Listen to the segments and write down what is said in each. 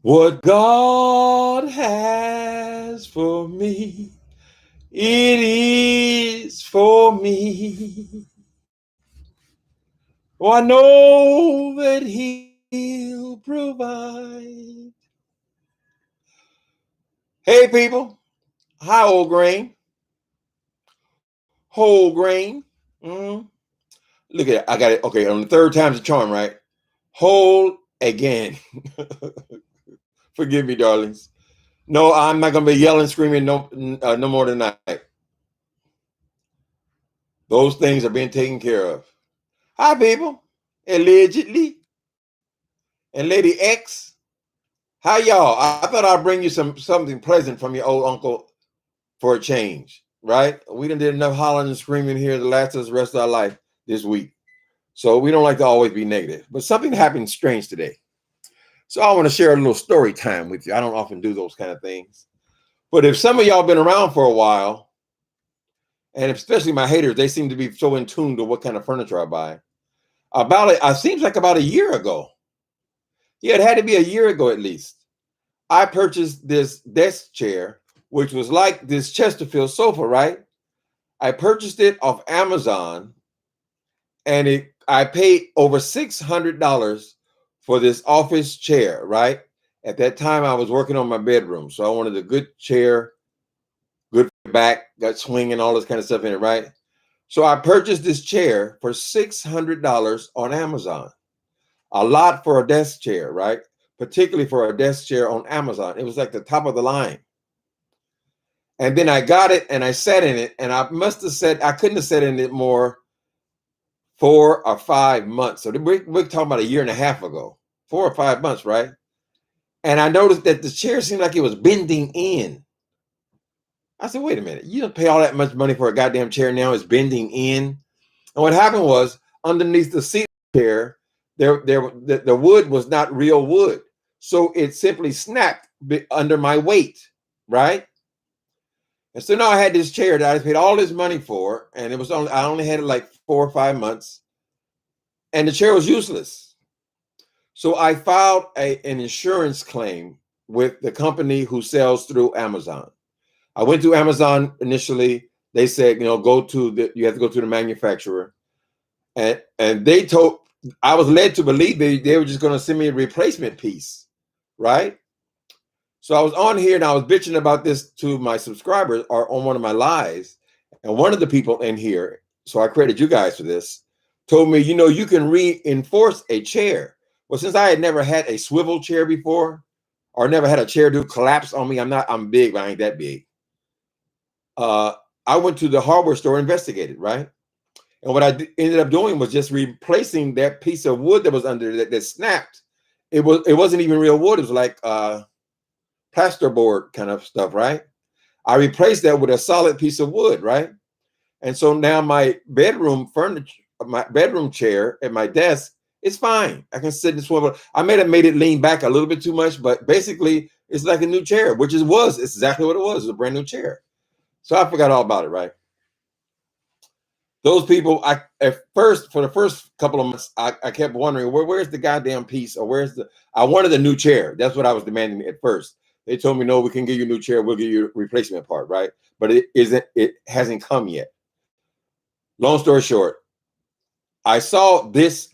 What God has for me, it is for me. Oh, I know that He'll provide. Hey, people. Hi, old grain. Whole grain. Mm. Look at it. I got it. Okay, on the third time's a charm, right? Whole again. Forgive me, darlings. No, I'm not going to be yelling, screaming no more tonight. Those things are being taken care of. Hi, people. Allegedly. And Lady X. How y'all? I thought I'd bring you something pleasant from your old uncle for a change, right? We done did enough hollering and screaming here to last us the rest of our life this week. So we don't like to always be negative. But something happened strange today. So I want to share a little story time with you. I don't often do those kind of things. But if some of y'all been around for a while, and especially my haters, they seem to be so in tune to what kind of furniture I buy. It seems like about a year ago. Yeah, it had to be a year ago at least. I purchased this desk chair, which was like this Chesterfield sofa, right? I purchased it off Amazon, and I paid over $600 for this office chair, right? At that time, I was working on my bedroom, so I wanted a good chair, good back, got swing and all this kind of stuff in it, right? So I purchased this chair for $600 on Amazon. A lot for a desk chair, right? Particularly for a desk chair on Amazon. It was like the top of the line. And then I got it and I sat in it, and I couldn't have sat in it more 4 or 5 months. So we're talking about a year and a half ago, 4 or 5 months, right? And I noticed that the chair seemed like it was bending in. I said, wait a minute, you don't pay all that much money for a goddamn chair, now it's bending in. And what happened was underneath the seat of the chair, the wood was not real wood. So it simply snapped under my weight, right? And so now I had this chair that I paid all this money for, and I only had it like 4 or 5 months, and the chair was useless. So I filed an insurance claim with the company who sells through Amazon. I went to Amazon initially. They said, you have to go to the manufacturer, and I was led to believe they were just going to send me a replacement piece, right? So I was on here and I was bitching about this to my subscribers or on one of my lives. And one of the people in here, so I credit you guys for this, told me, you can reinforce a chair. Well, since I had never had a swivel chair before or never had a chair do collapse on me, I'm big, but I ain't that big. I went to the hardware store, investigated, right? And what I ended up doing was just replacing that piece of wood that was under that snapped. It wasn't even real wood. It was like plasterboard kind of stuff, right? I replaced that with a solid piece of wood, right? And so now my bedroom furniture, my bedroom chair at my desk is fine. I can sit and swivel. I may have made it lean back a little bit too much, but basically it's like a new chair, which it's exactly what it was. It was a brand new chair. So I forgot all about it, right? Those people, for the first couple of months, I kept wondering, where's the goddamn piece, or I wanted a new chair. That's what I was demanding at first. They told me, no, we can give you a new chair. We'll give you a replacement part, right? But it hasn't come yet. Long story short, I saw this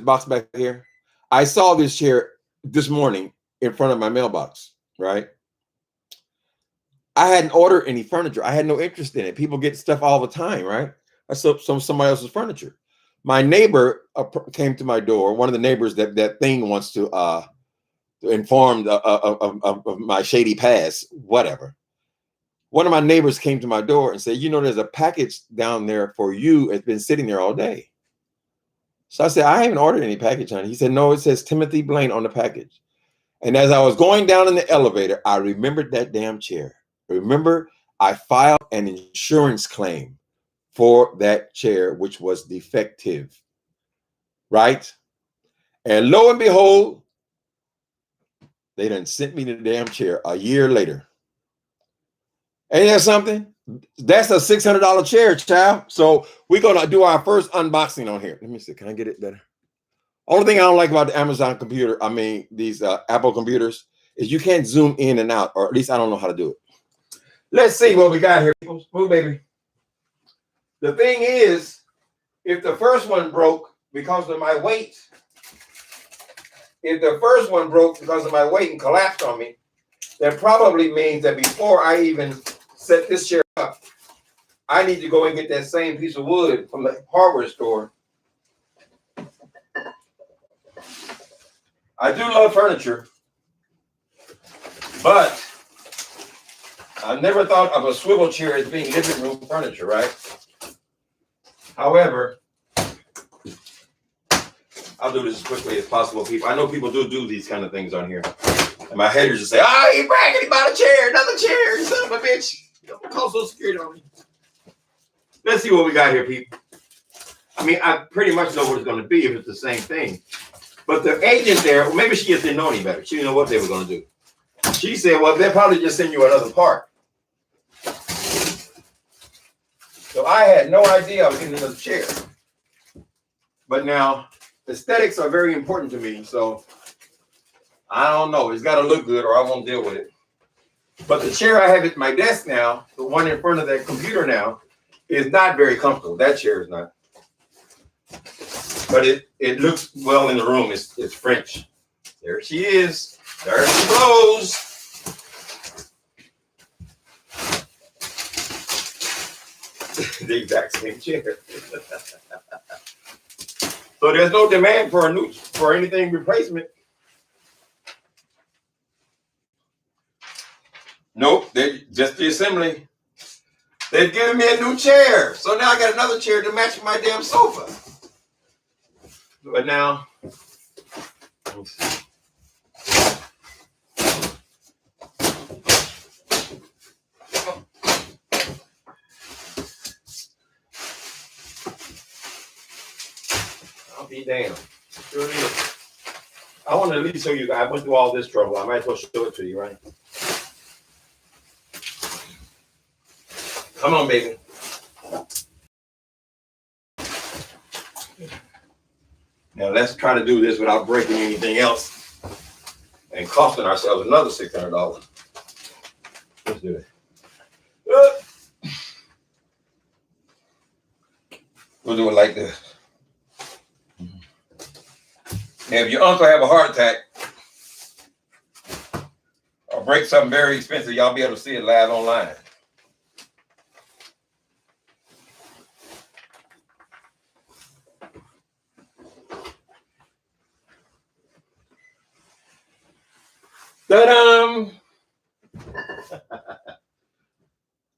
box back here. I saw this chair this morning in front of my mailbox, right? I hadn't ordered any furniture. I had no interest in it. People get stuff all the time, right? I saw somebody else's furniture. My neighbor came to my door. One of the neighbors that thing wants to inform of my shady past, whatever. One of my neighbors came to my door and said, there's a package down there for you. It's been sitting there all day. So I said, I haven't ordered any package, honey. He said, no, it says Timothy Blaine on the package. And as I was going down in the elevator, I remembered that damn chair. Remember, I filed an insurance claim for that chair, which was defective, right? And lo and behold, they done sent me the damn chair a year later. Ain't that something? That's a $600 chair, child. So we're going to do our first unboxing on here. Let me see. Can I get it better? Only thing I don't like about the Amazon computer, I mean, these Apple computers, is you can't zoom in and out, or at least I don't know how to do it. Let's see what we got here. Move, baby. The thing is, if the first one broke because of my weight, and collapsed on me, that probably means that before I even set this chair up, I need to go and get that same piece of wood from the hardware store. I do love furniture, but I never thought of a swivel chair as being living room furniture, right? However, I'll do this as quickly as possible, people. I know people do these kind of things on here. And my haters just say, you bragging about a chair, another chair, you son of a bitch. Don't call Social Security on me. Let's see what we got here, people. I mean, I pretty much know what it's going to be if it's the same thing. But the agent there, well, maybe she just didn't know any better. She didn't know what they were going to do. She said, well, they'll probably just send you another part. So I had no idea I was getting another chair. But now, aesthetics are very important to me, so I don't know. It's got to look good or I won't deal with it. But the chair I have at my desk now, the one in front of that computer now, is not very comfortable. That chair is not. But it looks well in the room. It's French. There she is. There she goes. The exact same chair. So there's no demand for anything replacement. Nope, they just the assembly. They've given me a new chair. So now I got another chair to match my damn sofa. But now, let's see. I'll be damned. Sure is. I want to at least show you guys. I went through all this trouble. I might as well show it to you, right? Come on, baby. Now let's try to do this without breaking anything else and costing ourselves another $600. Let's do it. We'll do it like this. Now, if your uncle have a heart attack or break something very expensive, y'all be able to see it live online. Ta-da!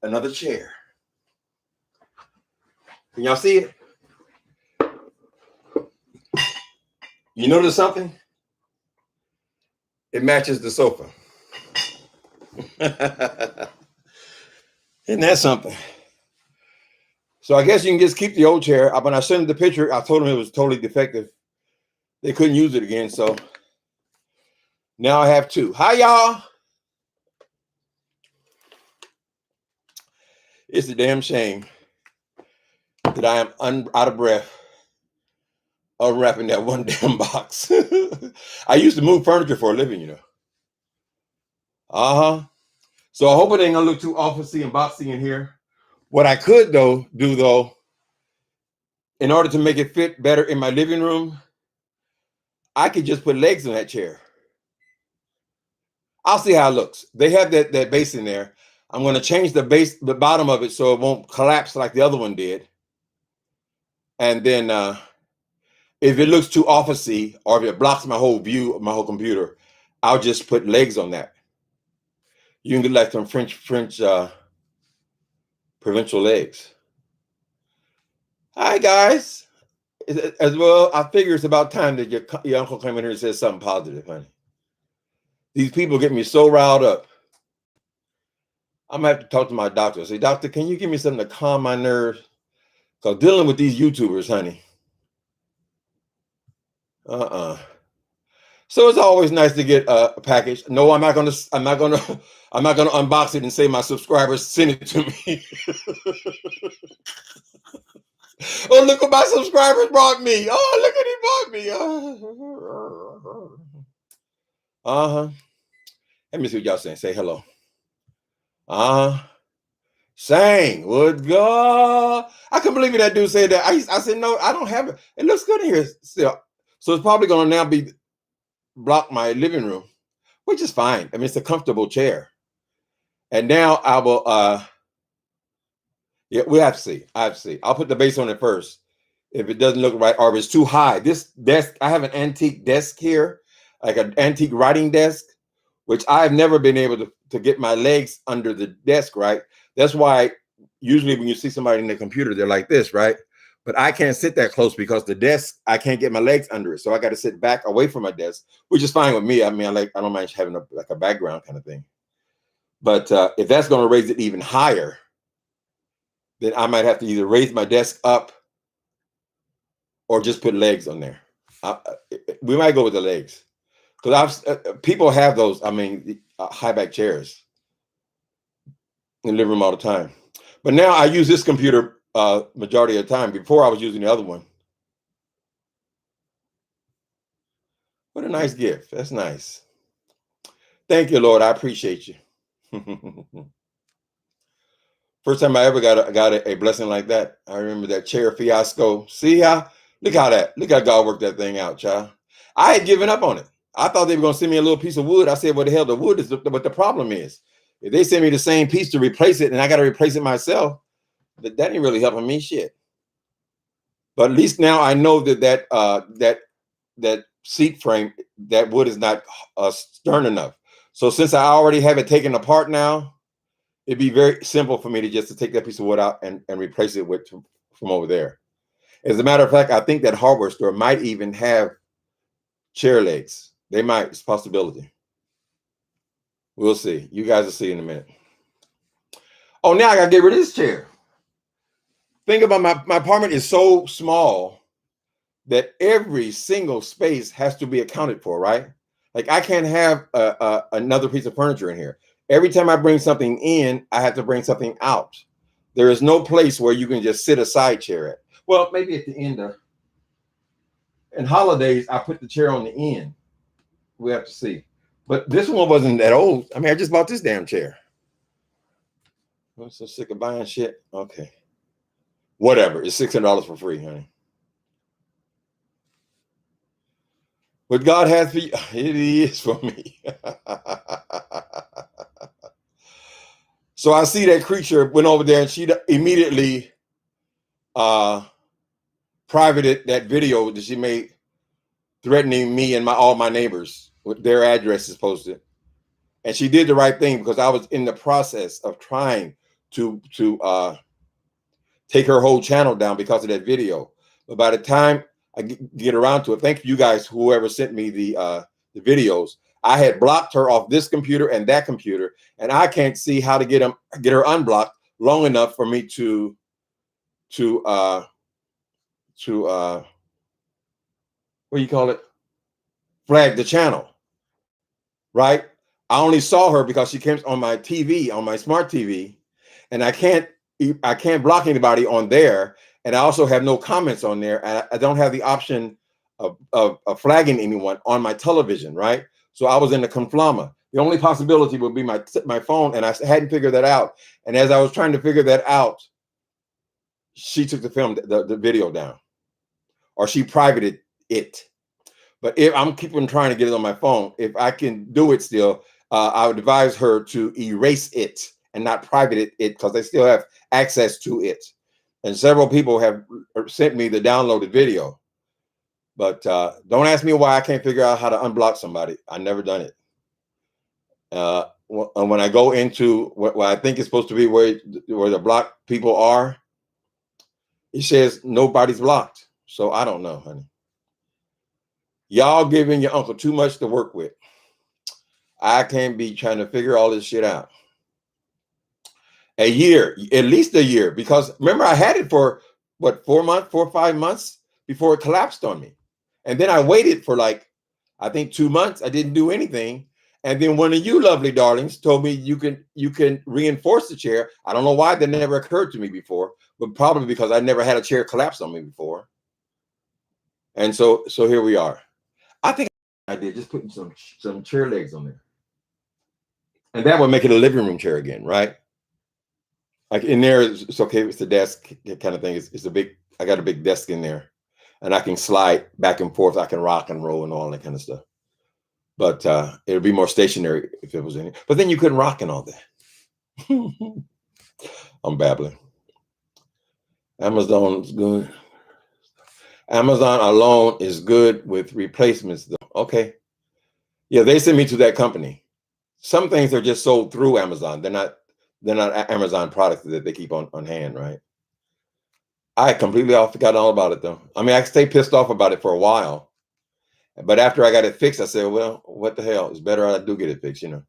Another chair. Can y'all see it? You notice something? It matches the sofa. Isn't that something? So I guess you can just keep the old chair. When I sent them the picture, I told them it was totally defective. They couldn't use it again, so now I have two. Hi, y'all. It's a damn shame that I am out of breath unwrapping that one damn box. I used to move furniture for a living, you know. So I hope it ain't gonna look too officey and boxy in here. What I could do though, in order to make it fit better in my living room, I could just put legs on that chair. I'll see how it looks. They have that base in there. I'm going to change the bottom of it so it won't collapse like the other one did. And then if it looks too officey or if it blocks my whole view of my whole computer, I'll just put legs on that. You can get like some French provincial legs. Hi, guys. As well, I figure it's about time that your uncle came in here and said something positive, honey. These people get me so riled up. I'm gonna have to talk to my doctor. Say, doctor, can you give me something to calm my nerves? Because dealing with these YouTubers, honey. So it's always nice to get a package. No, I'm not gonna unbox it and say my subscribers sent it to me. Oh, look what my subscribers brought me. Oh, look what he brought me. Uh-huh. Let me see what y'all saying. Say hello. Sang would go. I couldn't believe that dude said that. I said, no, I don't have it. It looks good in here still. So it's probably going to now be block my living room, which is fine. I mean, it's a comfortable chair. And now I will, yeah, we have to see. I have to see. I'll put the base on it first. If it doesn't look right or if it's too high. This desk, I have an antique desk here, like an antique writing desk, which I've never been able to get my legs under the desk, right? That's why usually when you see somebody in the computer, they're like this, right? But I can't sit that close because the desk, I can't get my legs under it. So I got to sit back away from my desk, which is fine with me. I mean, I don't mind having like a background kind of thing. But if that's going to raise it even higher, then I might have to either raise my desk up or just put legs on there. We might go with the legs because people have those. I mean, high back chairs in the living room all the time. But now I use this computer majority of the time. Before I was using the other one. What a nice gift. That's nice. Thank you, Lord. I appreciate you. First time I ever got a blessing like that. I remember that chair fiasco. See how look how God worked that thing out, child. I had given up on it. I thought they were gonna send me a little piece of wood. I said, "What the hell? The wood is what the problem is. If they send me the same piece to replace it, and I got to replace it myself, that ain't really helping me shit." But at least now I know that seat frame, that wood is not stern enough. So since I already have it taken apart now, it'd be very simple for me to take that piece of wood out and replace it with from over there. As a matter of fact, I think that hardware store might even have chair legs. They might. It's a possibility. We'll see. You guys will see in a minute. Oh, now I gotta get rid of this chair. Think about my apartment is so small that every single space has to be accounted for, right? Like I can't have another piece of furniture in here. Every time I bring something in, I have to bring something out. There is no place where you can just sit a side chair at. Well, maybe at the end of in holidays, I put the chair on the end. We have to see. But this one wasn't that old. I mean, I just bought this damn chair. I'm so sick of buying shit. Okay. Whatever. It's $600 for free, honey. What God has for you, it is for me. So I see that creature went over there and she immediately privated that video that she made threatening me and all my neighbors with their addresses posted. And she did the right thing because I was in the process of trying to take her whole channel down because of that video. But by the time I get around to it, thank you guys, whoever sent me the videos. I had blocked her off this computer and that computer, and I can't see how to get her unblocked long enough for me to what do you call it? Flag the channel, right? I only saw her because she came on my TV, on my smart TV, and I can't block anybody on there, and I also have no comments on there, and I don't have the option of flagging anyone on my television, right? So I was in the conflama. The only possibility would be my phone, and I hadn't figured that out. And as I was trying to figure that out, she took the video down, or she privated it. But if I'm keeping trying to get it on my phone, if I can do it still, I would advise her to erase it and not private it because they still have access to it. And several people have sent me the downloaded video. But don't ask me why I can't figure out how to unblock somebody. I've never done it. When I go into what I think is supposed to be where the blocked people are, it says nobody's blocked. So I don't know, honey. Y'all giving your uncle too much to work with. I can't be trying to figure all this shit out. A year, at least a year, because remember I had it for what, 4 or 5 months before it collapsed on me. And then I waited for like, I think 2 months. I didn't do anything. And then one of you lovely darlings told me you can reinforce the chair. I don't know why that never occurred to me before, but probably because I never had a chair collapse on me before. And so here we are. I think I did just putting some chair legs on there. And that would make it a living room chair again, right? Like in there, it's okay. It's the desk kind of thing. It's a big, I got a big desk in there and I can slide back and forth. I can rock and roll and all that kind of stuff. But it would be more stationary if it was in it. But then you couldn't rock and all that. I'm babbling. Amazon's good. Amazon alone is good with replacements, though. Okay. Yeah, they send me to that company. Some things are just sold through Amazon. They're not Amazon products that they keep on hand, right? I completely forgot all about it, though. I mean, I stay pissed off about it for a while. But after I got it fixed, I said, well, what the hell? It's better I do get it fixed, you know.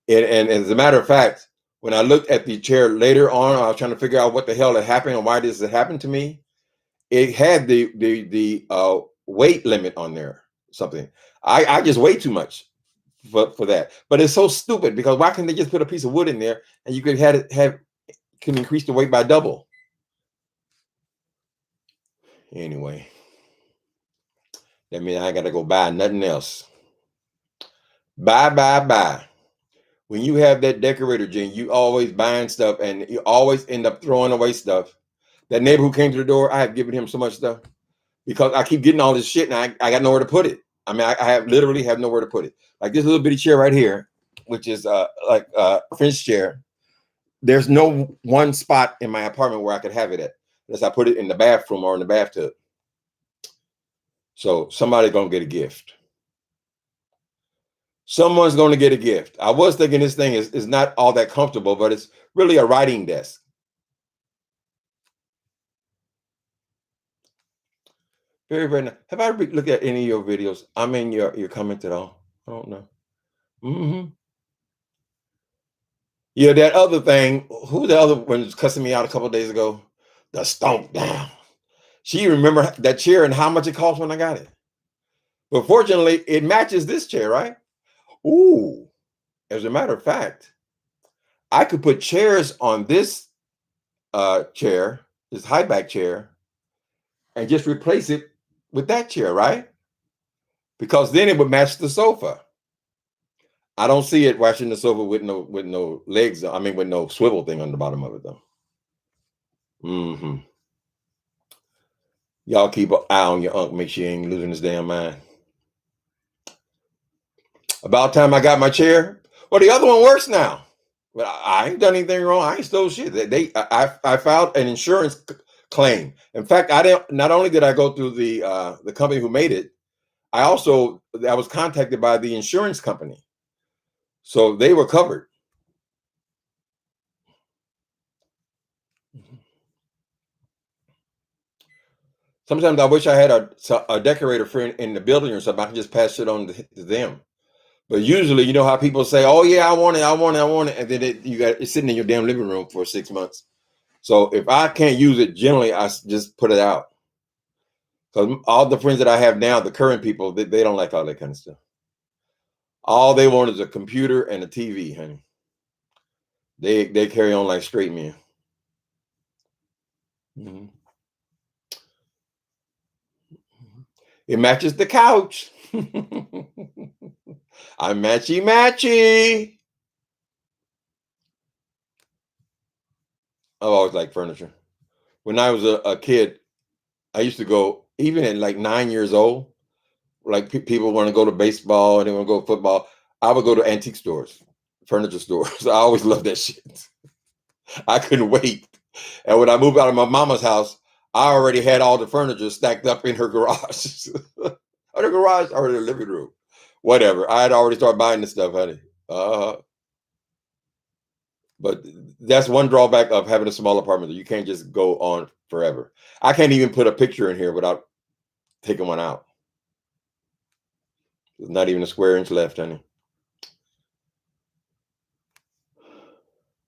And as a matter of fact, when I looked at the chair later on, I was trying to figure out what the hell had happened and why this had happened to me. It had the weight limit on there, something. I just weigh too much for that. But it's so stupid because why can't they just put a piece of wood in there and you could can increase the weight by double? Anyway, that means I got to go buy nothing else. Bye. When you have that decorator gene, you always buying stuff and you always end up throwing away stuff. That neighbor who came to the door, I have given him so much stuff because I keep getting all this shit and I got nowhere to put it. I mean, I have literally have nowhere to put it. Like this little bitty chair right here, which is like a French chair. There's no one spot in my apartment where I could have it at unless I put it in the bathroom or in the bathtub. So somebody's going to get a gift. Someone's going to get a gift. I was thinking this thing is not all that comfortable, but it's really a writing desk. Very, very nice. Have I looked at any of your videos? I mean, your comments at all? I don't know. Mm-hmm. Yeah, that other thing. Who the other one was cussing me out a couple of days ago? The stomp down. She remember that chair and how much it cost when I got it. But fortunately, it matches this chair, right? Ooh. As a matter of fact, I could put chairs on this chair, this high back chair, and just replace it with that chair, right? Because then it would match the sofa. I don't see it watching the sofa with no legs. I mean, with no swivel thing on the bottom of it, though. Mm-hmm. Y'all keep an eye on your make sure you ain't losing his damn mind. About time I got my chair. Well, the other one works now. But I ain't done anything wrong. I ain't stole shit. I filed an insurance claim. In fact, not only did I go through the company who made it, I was contacted by the insurance company. So they were covered. Sometimes I wish I had a decorator friend in the building or something. I can just pass it on to them. But usually, you know how people say, "Oh yeah, I want it," and then it's sitting in your damn living room for 6 months. So if I can't use it, generally I just put it out. Because all the friends that I have now, the current people, they don't like all that kind of stuff. All they want is a computer and a TV, honey. They carry on like straight men. Mm-hmm. It matches the couch. I'm matchy. I've always liked furniture. When I was a kid, I used to go, even at like 9 years old, like people want to go to baseball and they want to go to football. I would go to antique stores, furniture stores. I always loved that shit. I couldn't wait. And when I moved out of my mama's house, I already had all the furniture stacked up in her garage. Or the garage or the living room. Whatever. I had already started buying this stuff, honey. But that's one drawback of having a small apartment. You can't just go on forever. I can't even put a picture in here without taking one out. There's not even a square inch left, honey.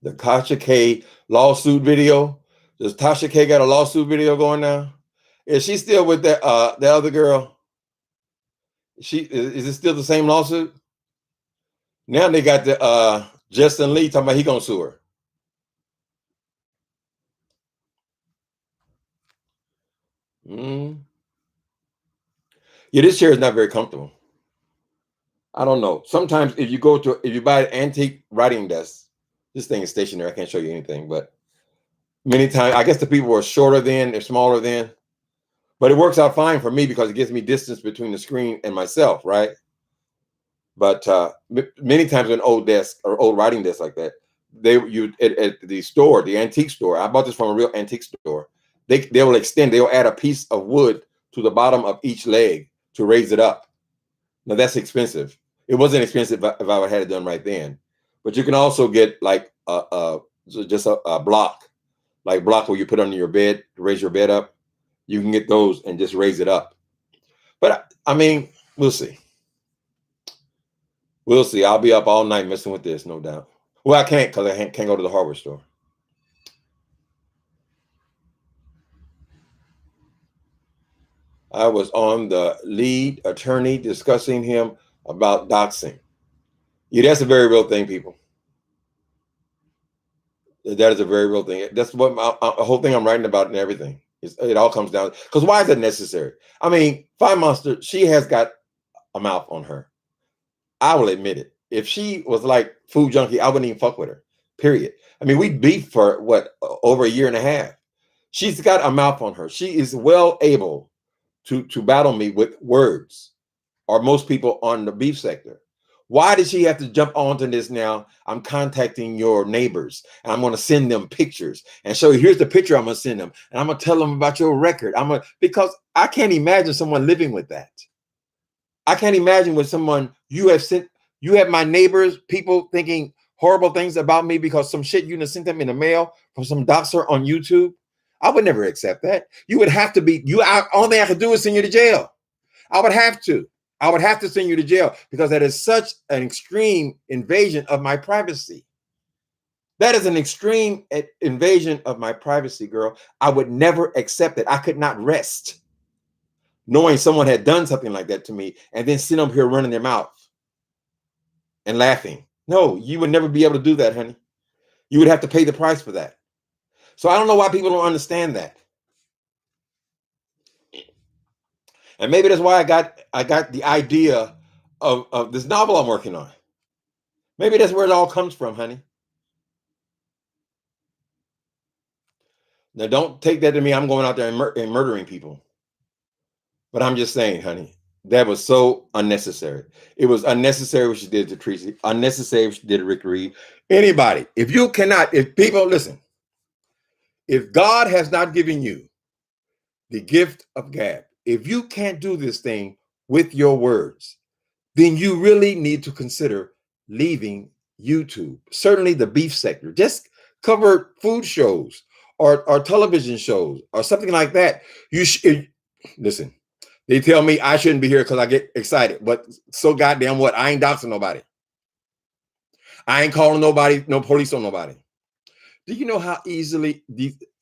The Tasha K lawsuit video. Does Tasha K got a lawsuit video going now? Is she still with that the other girl? Is it still the same lawsuit? Now they got the Justin Lee talking about he gonna sue her. Yeah, this chair is not very comfortable. I don't know. Sometimes if you buy an antique writing desk, this thing is stationary. I can't show you anything, but many times I guess the people were shorter then, they're smaller then, but it works out fine for me because it gives me distance between the screen and myself, right? But many times an old desk or old writing desk like that, at the store, the antique store. I bought this from a real antique store. They will extend. They'll add a piece of wood to the bottom of each leg to raise it up. Now that's expensive. It wasn't expensive if I had it done right then. But you can also get like just a block, like block where you put under your bed to raise your bed up. You can get those and just raise it up. But I mean, we'll see. We'll see. I'll be up all night messing with this, no doubt. Well, I can't because I can't go to the hardware store. I was on the lead attorney discussing him about doxing. Yeah, that's a very real thing, people. That is a very real thing. That's what the whole thing I'm writing about and everything. It all comes down because why is that necessary? I mean, Fine Monster, she has got a mouth on her. I will admit it. If she was like Food Junkie, I wouldn't even fuck with her. Period. I mean, we beefed for what over a year and a half. She's got a mouth on her. She is well able to battle me with words, or most people on the beef sector. Why did she have to jump onto this now? I'm contacting your neighbors and I'm going to send them pictures and show you, here's the picture I'm going to send them. And I'm going to tell them about your record. Because I can't imagine someone living with that. I can't imagine with someone you have my neighbors, people thinking horrible things about me because some shit you sent them in the mail from some doxer on YouTube. I would never accept that. You would have to be, only thing I could do is send you to jail. I would have to send you to jail because that is such an extreme invasion of my privacy. That is an extreme invasion of my privacy, girl. I would never accept it. I could not rest knowing someone had done something like that to me and then sit up here running their mouth and laughing. No, you would never be able to do that, honey. You would have to pay the price for that. So I don't know why people don't understand that. And maybe that's why I got the idea of this novel I'm working on. Maybe that's where it all comes from, honey. Now, don't take that to me. I'm going out there and murdering people. But I'm just saying, honey, that was so unnecessary. It was unnecessary what she did to Tracy. Unnecessary what she did to Rick Reed. Anybody, if people listen, if God has not given you the gift of gab, if you can't do this thing with your words, then you really need to consider leaving YouTube. Certainly the beef sector. Just cover food shows or television shows or something like that. Listen, they tell me I shouldn't be here because I get excited, but so goddamn what? I ain't doxing nobody. I ain't calling nobody, no police on nobody. Do you know how easily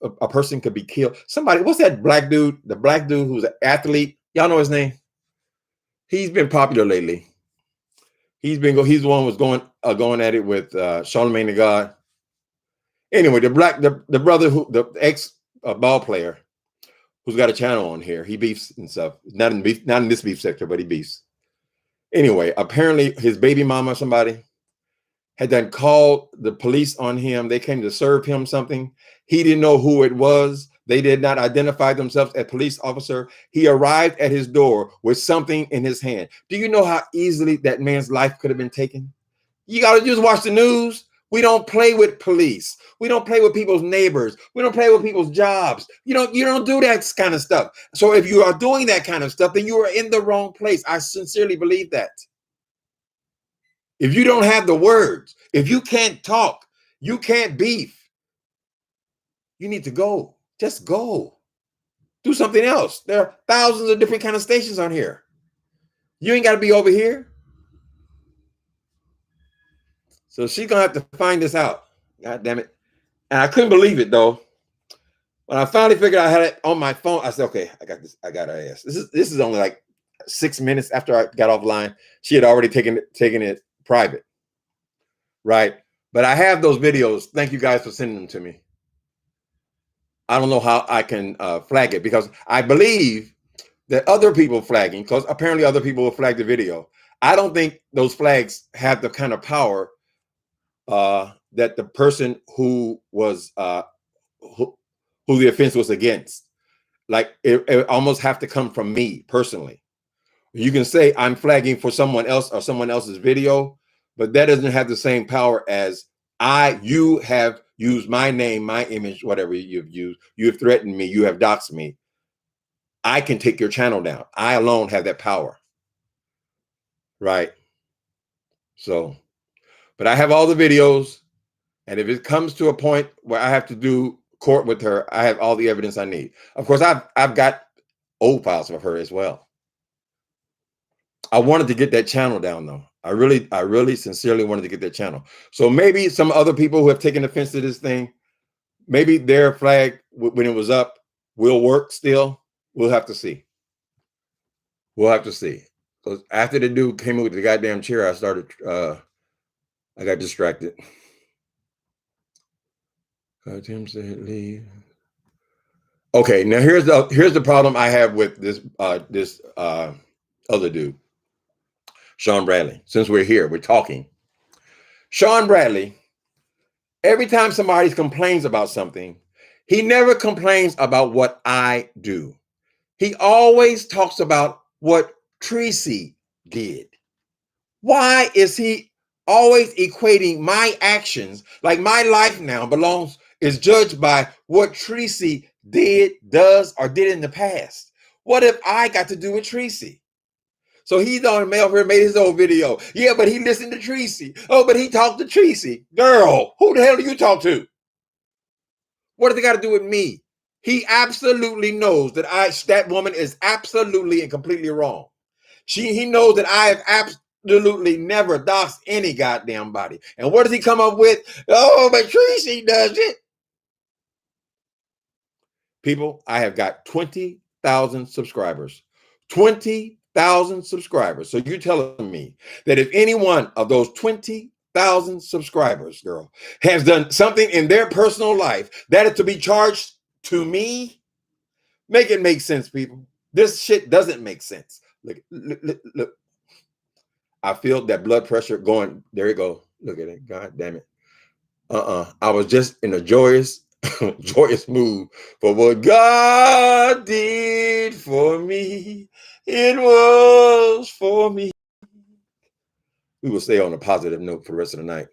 a person could be killed? Somebody, what's that black dude? The black dude who's an athlete. Y'all know his name? He's been popular lately. He's the one who was going at it with Charlemagne the God. Anyway, the brother the ex ball player who's got a channel on here. He beefs and stuff. Not in this beef sector, but he beefs. Anyway, apparently his baby mama, somebody, had then called the police on him. They came to serve him something. He didn't know who it was. They did not identify themselves as police officer. He arrived at his door with something in his hand. Do you know how easily that man's life could have been taken? You got to just watch the news. We don't play with police. We don't play with people's neighbors. We don't play with people's jobs. You don't do that kind of stuff. So if you are doing that kind of stuff, then you are in the wrong place. I sincerely believe that. If you don't have the words, if you can't talk, you can't beef, you need to go. Just go. Do something else. There are thousands of different kind of stations on here. You ain't got to be over here. So she's going to have to find this out. God damn it. And I couldn't believe it, though. When I finally figured out I had it on my phone, I said, okay, I got this. I got her ass. This is only like 6 minutes after I got offline. She had already taken it private. right? But I have those videos. Thank you guys for sending them to me. I don't know how I can flag it, because I believe that other people flagging, because apparently other people will flag the video. I don't think those flags have the kind of power that the person who was who the offense was against. Like it almost have to come from me personally. You can say I'm flagging for someone else or someone else's video, but that doesn't have the same power as you have used my name, my image, whatever you've used. You have threatened me. You have doxed me. I can take your channel down. I alone have that power. Right. So, but I have all the videos. And if it comes to a point where I have to do court with her, I have all the evidence I need. Of course, I've got old files of her as well. I wanted to get that channel down, though. I really sincerely wanted to get that channel. So maybe some other people who have taken offense to this thing, maybe their flag when it was up will work still. We'll have to see. We'll have to see. Because after the dude came in with the goddamn chair, I got distracted. Tim said leave. Okay, now here's the problem I have with this other dude, Sean Bradley. Since we're here, we're talking. Sean Bradley, every time somebody complains about something, he never complains about what I do. He always talks about what Tracy did. Why is he always equating my actions, like my life now is judged by what Tracy did, does, or did in the past? What if I got to do with Tracy? So he's on mail here, made his own video. Yeah, but he listened to Tracy. Oh, but he talked to Tracy. Girl, who the hell do you talk to? What does it got to do with me? He absolutely knows that that woman is absolutely and completely wrong. He knows that I have absolutely never doxed any goddamn body. And what does he come up with? Oh, but Tracy does it. People, I have got 20,000 subscribers. 20,000 subscribers. So you're telling me that if any one of those 20,000 subscribers, girl, has done something in their personal life that is to be charged to me, make it make sense, people. This shit doesn't make sense. Look. I feel that blood pressure going. There you go. Look at it. God damn it. I was just in a joyous mood for what God did for me. It was for me. We will stay on a positive note for the rest of the night.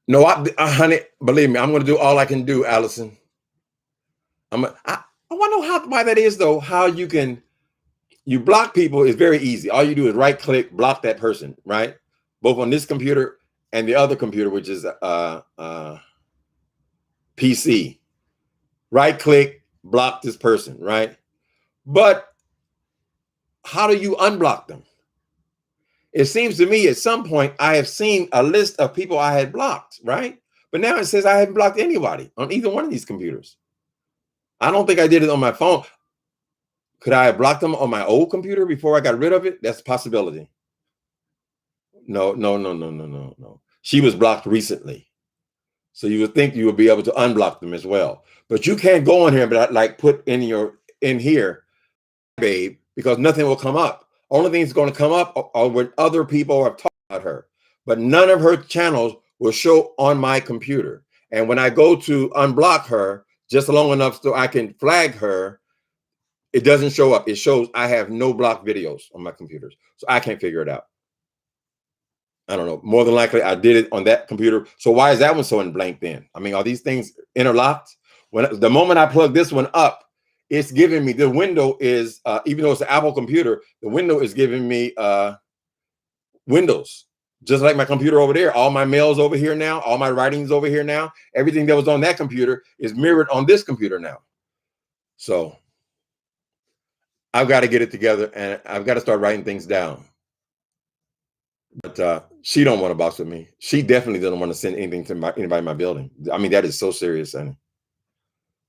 No, honey, believe me, I'm going to do all I can do, Allison. I want to know why that is, though. How you block people is very easy. All you do is right click, block that person, right? Both on this computer and the other computer, which is PC. Right click, block this person, right? But how do you unblock them? It seems to me at some point I have seen a list of people I had blocked, right? But now it says I haven't blocked anybody on either one of these computers. I don't think I did it on my phone. Could I have blocked them on my old computer before I got rid of it? That's a possibility. No. She was blocked recently. So you would think you would be able to unblock them as well. But you can't go on here but like put in here, babe, because nothing will come up. Only thing that's going to come up are when other people have talked about her. But none of her channels will show on my computer. And when I go to unblock her just long enough so I can flag her, it doesn't show up. It shows I have no blocked videos on my computers. So I can't figure it out. I don't know. More than likely, I did it on that computer. So why is that one so in blank then? I mean, are these things interlocked? When the moment I plug this one up, it's giving me the window is even though it's an Apple computer, the window is giving me Windows, just like my computer over there. All my mails over here now, all my writings over here now. Everything that was on that computer is mirrored on this computer now. So I've got to get it together and I've got to start writing things down. But she don't want to box with me. She definitely doesn't want to send anything to anybody in my building. I mean, that is so serious, honey.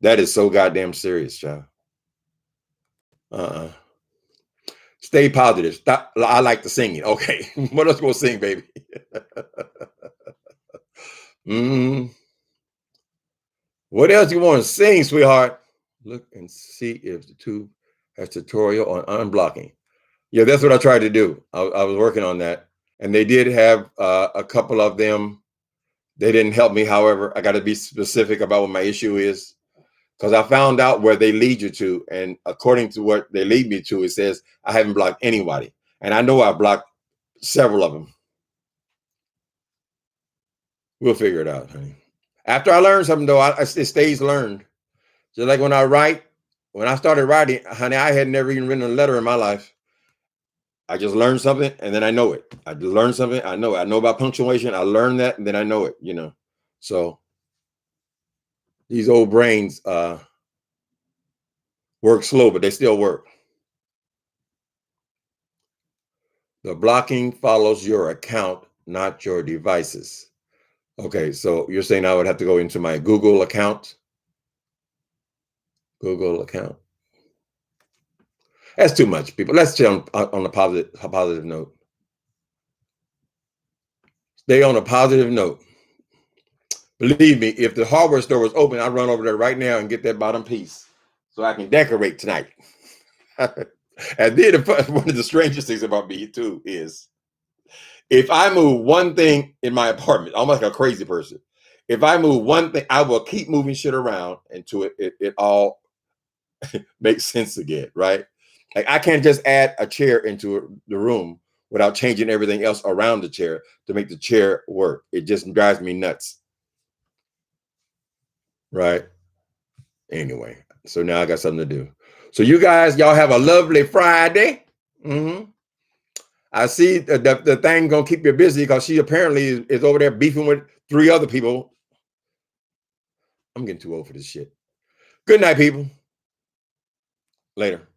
That is so goddamn serious, child. Stay positive. Stop. I like to sing it. Okay. What else gonna sing, baby? What else you want to sing, sweetheart? Look and see if the tube has tutorial on unblocking. Yeah, that's what I tried to do. I was working on that. And they did have a couple of them. They didn't help me. However, I got to be specific about what my issue is, because I found out where they lead you to. And according to what they lead me to, it says I haven't blocked anybody. And I know I blocked several of them. We'll figure it out, honey. After I learn something, though, it stays learned. Just like when I started writing, honey, I had never even written a letter in my life. I just learned something and then I know it. I just learned something, I know it. I know about punctuation. I learned that and then I know it, So these old brains work slow, but they still work. The blocking follows your account, not your devices. Okay, so you're saying I would have to go into my Google account? Google account. That's too much, people. Let's stay on a positive note. Stay on a positive note. Believe me, if the hardware store was open, I'd run over there right now and get that bottom piece so I can decorate tonight. And then one of the strangest things about me too is if I move one thing in my apartment, I'm like a crazy person. If I move one thing, I will keep moving shit around until it all makes sense again, right? Like I can't just add a chair into the room without changing everything else around the chair to make the chair work. It just drives me nuts. Right. Anyway, so now I got something to do. So you guys, y'all have a lovely Friday. I see the thing gonna keep you busy because she apparently is over there beefing with 3 other people. I'm getting too old for this shit. Good night, people. Later.